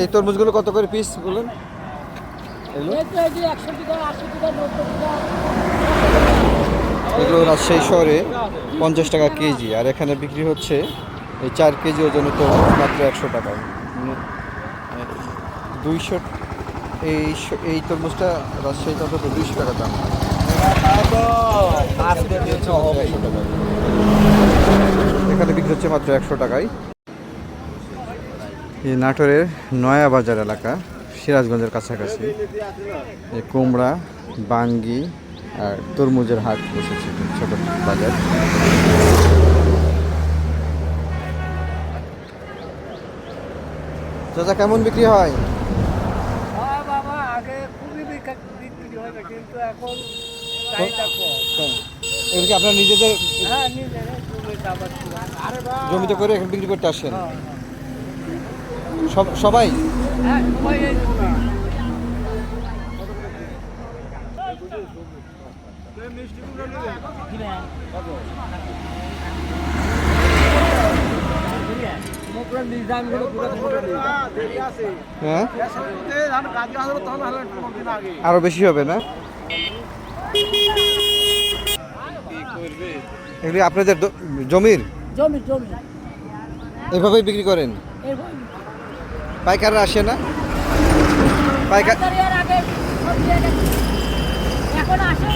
এই তরমুজগুলো কত করে পিস বলুন? এগুলো রাজশাহী শহরে 50 টাকা কেজি, আর এখানে বিক্রি হচ্ছে এই 4 কেজি ওজনের তরমুজ মাত্র 100 টাকায়। 200 এই তরমুজটা রাজশাহীতে অন্তত 200 টাকা দাম। এখানে বিক্রি হচ্ছে মাত্র 100 টাকায়। এই নাটোরের নয়া বাজার এলাকা, সিরাজগঞ্জের কাছাকাছি, এই কুমড়া, বাঙ্গি আর তরমুজের হাট বসেছে, ছোট বাজার। চাচা কেমন বিক্রি হয়? বাবা আগে খুবই বিক্রি হয়, কিন্তু এখন চাহিদা কম। এগুলো কি আপনার নিজেদের হ্যাঁ, নিজের জমিতে করে এখন বিক্রি করতে আসেন? সবাই? হ্যাঁ, সবাই এই হ্যাঁ, আরো বেশি হবে না? এগুলি আপনাদের জমির? জমি জমি এভাবেই বিক্রি করেন? পাইকাররা আসে না? পাইকার এখন আসে